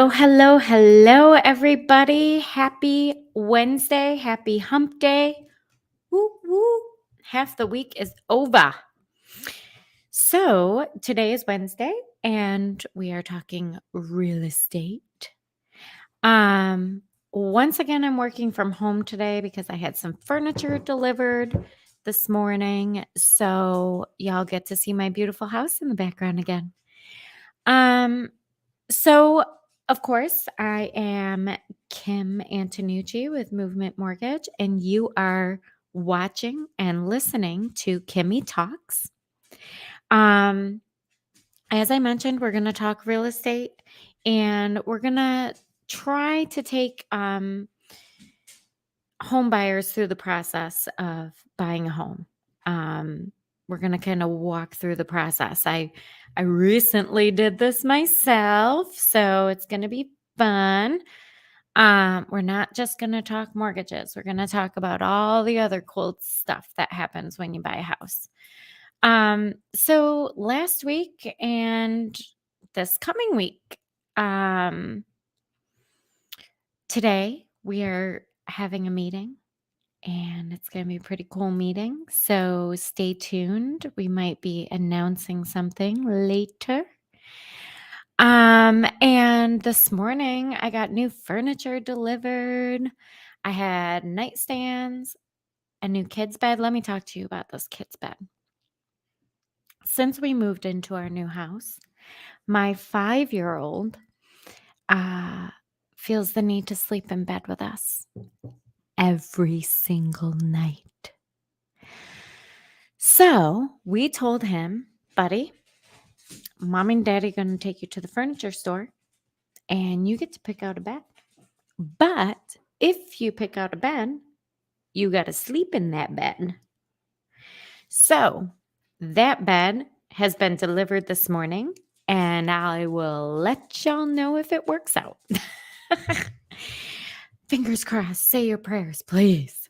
Hello, everybody. Happy Wednesday. Happy hump day. Woo, woo. Half the week is over. So, today is Wednesday, and we are talking real estate. Um, Once again, I'm working from home today because I had some furniture delivered this morning. So, y'all get to see my beautiful house in the background again. Um, So, of course, I am Kim Antonucci with Movement Mortgage, and you are watching and listening to Kimmy Talks. Um, as I mentioned, we're going to talk real estate, and we're going to try to take home buyers through the process of buying a home. We're going to kind of walk through the process. I recently did this myself, so it's going to be fun. We're not just going to talk mortgages. We're going to talk about all the other cool stuff that happens when you buy a house. So last week and this coming week, today we are having a meeting and it's going to be a pretty cool meeting. So stay tuned. We might be announcing something later. And this morning I got new furniture delivered. I had nightstands, a new kid's bed. Let me talk to you about this kid's bed. Since we moved into our new house, my 5-year-old feels the need to sleep in bed with us every single night. So we told him, buddy, mom and daddy are going to take you to the furniture store and you get to pick out a bed. But if you pick out a bed, you got to sleep in that bed. So that bed has been delivered this morning, and I will let y'all know if it works out. Fingers crossed. Say your prayers, please.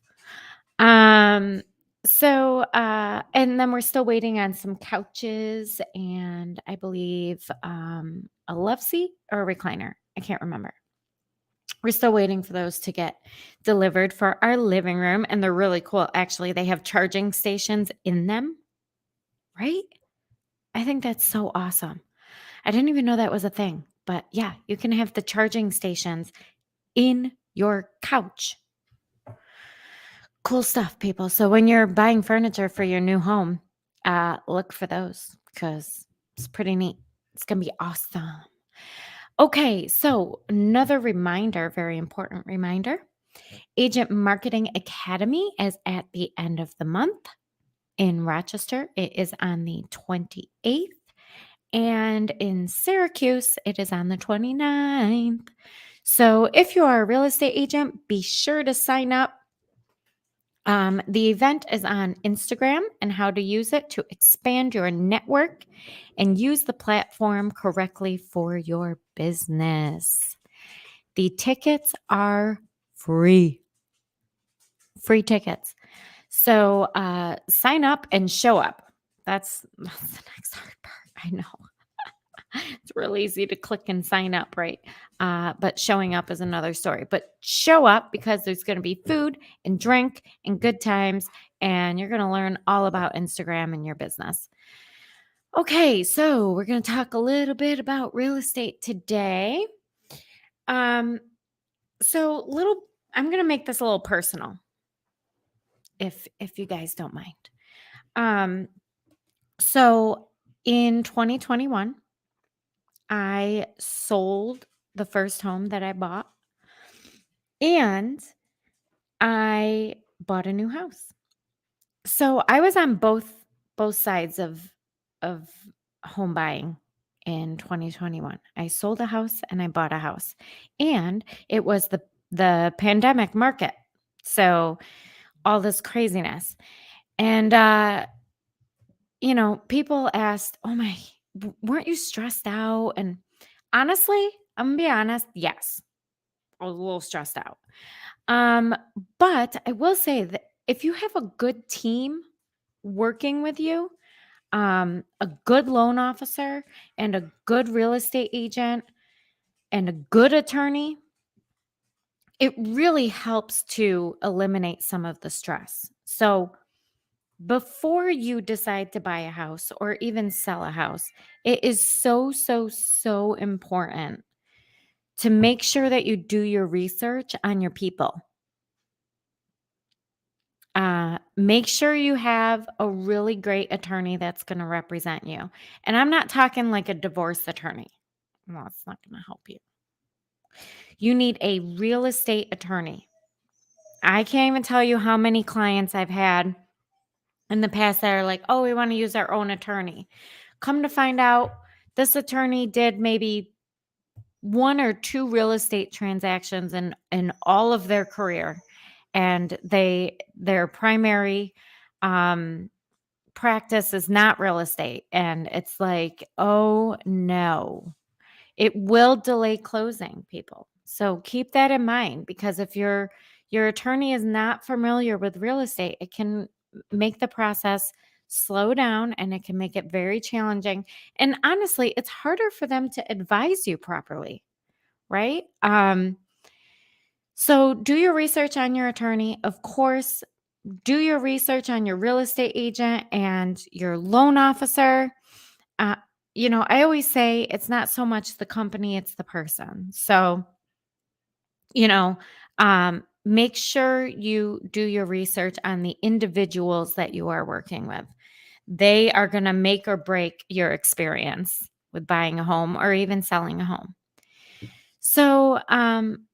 And then we're still waiting on some couches and I believe a love seat or a recliner. I can't remember. We're still waiting for those to get delivered for our living room, and they're really cool. Actually, they have charging stations in them, right? I think that's so awesome. I didn't even know that was a thing, but yeah, you can have the charging stations in your couch. Cool stuff, people. So when you're buying furniture for your new home, look for those because it's pretty neat. It's going to be awesome. Okay, so another reminder, very important reminder. Agent Marketing Academy is at the end of the month in Rochester. It is on the 28th. And in Syracuse, it is on the 29th. So if you are a real estate agent, be sure to sign up. The event is on Instagram and how to use it to expand your network and use the platform correctly for your business. The tickets are free. Free tickets. So sign up and show up. That's the next hard part. I know. It's real easy to click and sign up, right? But showing up is another story. But show up because there's going to be food and drink and good times, and you're going to learn all about Instagram and your business. Okay, so we're going to talk a little bit about real estate today. I'm going to make this a little personal, if you guys don't mind. So in 2021, I sold the first home that I bought and I bought a new house. So I was on both sides of home buying in 2021. I sold a house and I bought a house. And it was the pandemic market. So all this craziness. And people asked, "Oh my, weren't you stressed out?" And honestly, I'm gonna be honest, yes. I was a little stressed out. But I will say that if you have a good team working with you, a good loan officer and a good real estate agent, and a good attorney, it really helps to eliminate some of the stress. So, before you decide to buy a house or even sell a house, it is so, so, so important to make sure that you do your research on your people. Make sure you have a really great attorney that's going to represent you. And I'm not talking like a divorce attorney. No, it's not going to help you. You need a real estate attorney. I can't even tell you how many clients I've had in the past that are like, oh, we want to use our own attorney. Come to find out, this attorney did maybe one or two real estate transactions in all of their career. And their primary practice is not real estate. And it's like, oh no, it will delay closing, people. So keep that in mind, because if your attorney is not familiar with real estate, it can make the process slow down and it can make it very challenging. And honestly, it's harder for them to advise you properly, right? So do your research on your attorney. Of course, do your research on your real estate agent and your loan officer. Uh, I always say it's not so much the company, it's the person. So, you know, make sure you do your research on the individuals that you are working with. They are going to make or break your experience with buying a home or even selling a home. So,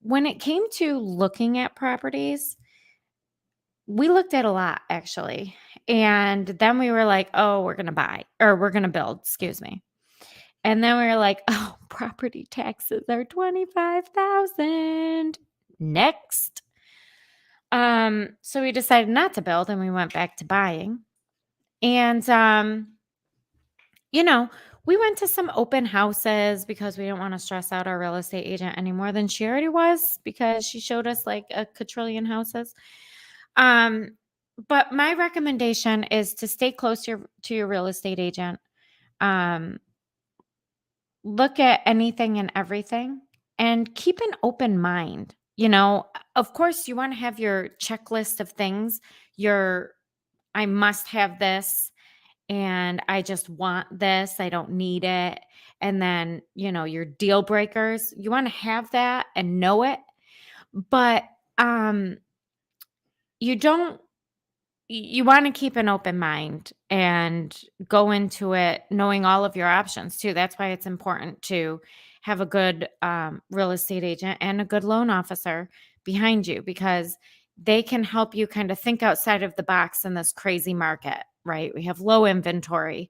when it came to looking at properties, we looked at a lot actually. And then we were like, oh, we're going to buy or we're going to build, excuse me. And then we were like, oh, property taxes are 25,000. Next. So we decided not to build and we went back to buying. And you know, we went to some open houses because we didn't want to stress out our real estate agent any more than she already was, because she showed us like a quadrillion houses. Um, but my recommendation is to stay close to your real estate agent. Um, Look at anything and everything and keep an open mind. Of course, you want to have your checklist of things. Your I must have this and I just want this. I don't need it. And then, your deal breakers. You want to have that and know it. But um you don't you want to keep an open mind and go into it knowing all of your options too. That's why it's important to have a good real estate agent and a good loan officer behind you, because they can help you kind of think outside of the box in this crazy market, right? We have low inventory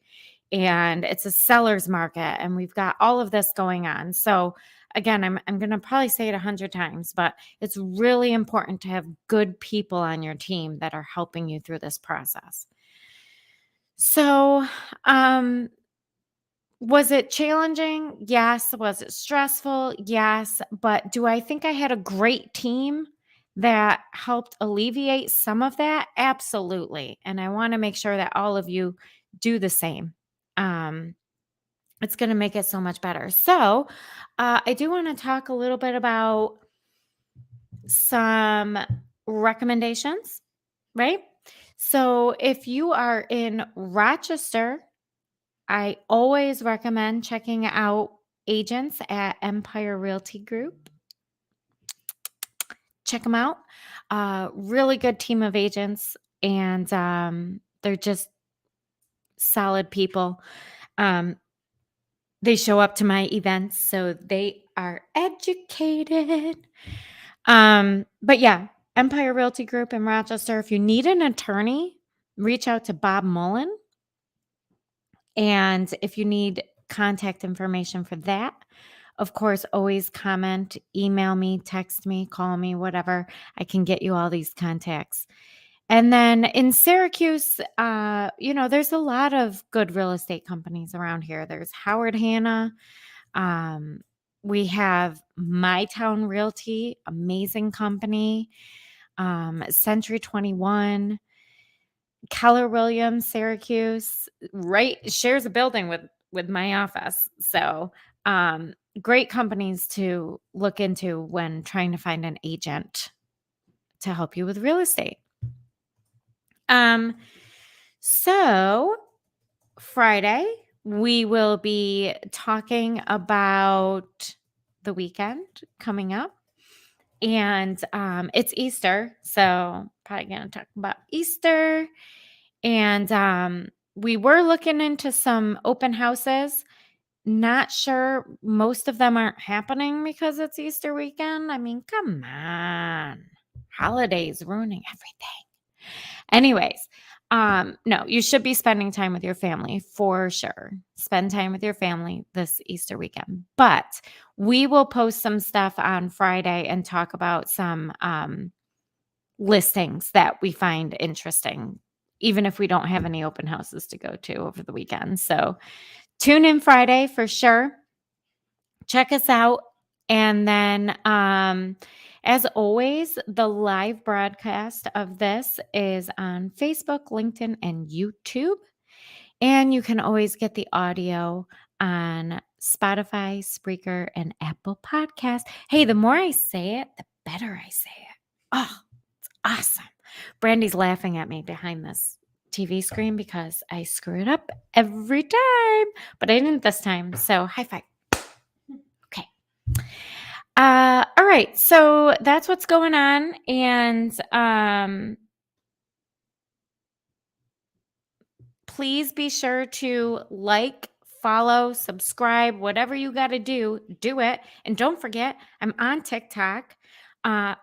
and it's a seller's market and we've got all of this going on. So again, I'm going to probably say it 100 times, but it's really important to have good people on your team that are helping you through this process. So, was it challenging? Yes. Was it stressful? Yes. But do I think I had a great team that helped alleviate some of that? Absolutely. And I want to make sure that all of you do the same. Um, it's going to make it so much better. So, I do want to talk a little bit about some recommendations, right? So, if you are in Rochester, I always recommend checking out agents at Empire Realty Group. Check them out. Really good team of agents, and they're just solid people. They show up to my events, so they are educated. But yeah, Empire Realty Group in Rochester. If you need an attorney, reach out to Bob Mullen. And if you need contact information for that, of course, always comment, email me, text me, call me, whatever. I can get you all these contacts. And then in Syracuse, there's a lot of good real estate companies around here. There's Howard Hanna. Um, we have My Town Realty, amazing company. Century 21, Keller Williams, Syracuse, right, shares a building with my office. So great companies to look into when trying to find an agent to help you with real estate. So Friday, we will be talking about the weekend coming up. And it's Easter. So probably going to talk about Easter. And we were looking into some open houses. Not sure. Most of them aren't happening because it's Easter weekend. I mean, come on. Holidays ruining everything. Anyways, no, you should be spending time with your family for sure. Spend time with your family this Easter weekend. But we will post some stuff on Friday and talk about some listings that we find interesting, even if we don't have any open houses to go to over the weekend. So tune in Friday for sure. Check us out. And then, as always, the live broadcast of this is on Facebook, LinkedIn, and YouTube. And you can always get the audio on Spotify, Spreaker, and Apple Podcast. Hey, the more I say it, the better I say it. Oh, it's awesome. Brandy's laughing at me behind this TV screen because I screw it up every time, but I didn't this time. So high five. Okay. All right. So that's what's going on. And please be sure to like, follow, subscribe, whatever you got to do it. And don't forget, I'm on TikTok.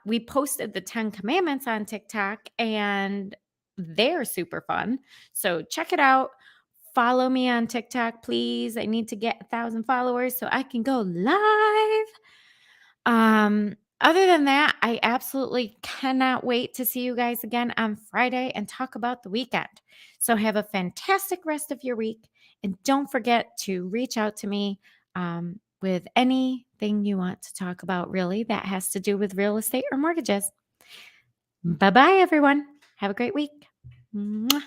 We posted the 10 commandments on TikTok and they're super fun. So check it out. Follow me on TikTok, please. I need to get 1,000 followers so I can go live. Other than that, I absolutely cannot wait to see you guys again on Friday and talk about the weekend. So have a fantastic rest of your week. And don't forget to reach out to me with anything you want to talk about, really, that has to do with real estate or mortgages. Bye bye, everyone. Have a great week. Mwah.